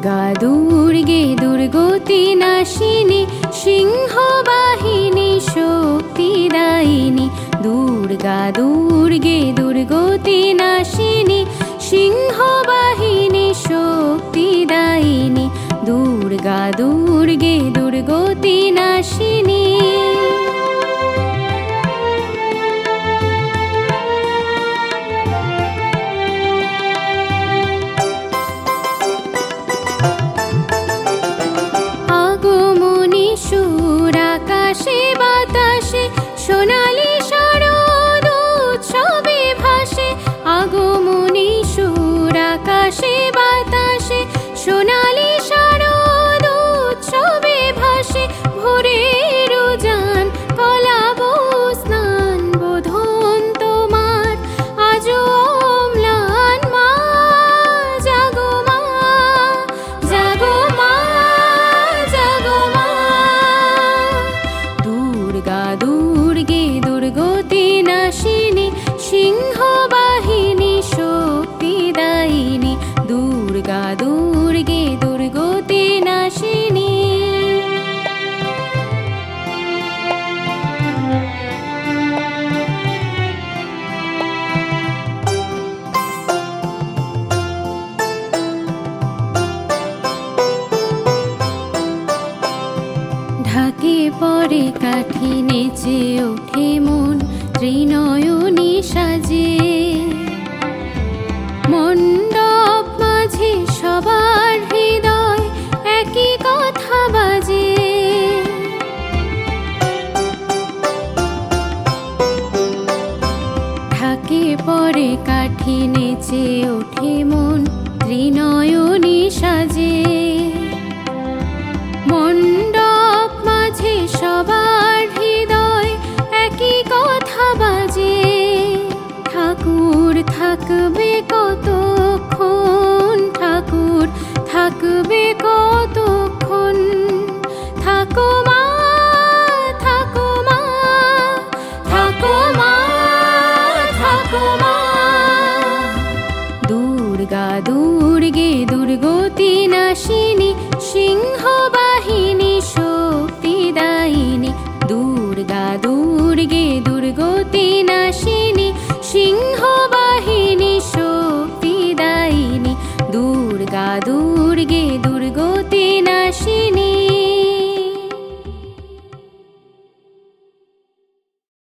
দুর্গা দুর্গে দুর্গতি নাশিনী সিংহবাহিনী শক্তিদায়িনী। দুর্গা দুর্গে দুর্গতি নাশিনী সিংহবাহিনী শক্তিদায়িনী। দুর্গা দুর্গে দুর্গতি নাশিনী। আগমনী সুর আকাশে বাতাসে সোনালি শারদ উৎসবে ভাসে। আগমনী সুর আকাশে বাতাসে সোনালি শারদ উৎসবে ভাসে। ভোরের উজান কলাবো স্নান বোধন তোমার আজো অম্লান। মা জাগো মা জাগো মা জাগো মা। দুর্গা দুর্গে দুর্গতি নাশিনী সিংহবাহিনী শক্তিদায়িনী। দুর্গা দুর্গে দুর্গতি নাশিনী। ঢাকে পরে কাঠি নেচে ওঠে মন ত্রিনয়নী সাজে। মণ্ডপ মাঝে সবার হৃদয় একই কথা বাজে। ঢাকে পরে কাঠি নেচে ওঠে মন ত্রিনয়নী সাজে। মণ্ডপ মাঝে সবার হৃদয় একই কথা বাজে। ঠাকুর থাকবে কতক্ষণ, ঠাকুর থাকবে কতক্ষণ। থাকো মা থাকো মা থাকো মা থাকো মা। দুর্গা দুর্গে দুর্গতি নাশিনী সিংহবাহিনী শক্তিদায়িনী। দুর্গা দুর্গে দুর্গতি নাশিনী সিংহবাহিনী শক্তিদায়িনী। দুর্গা দুর্গে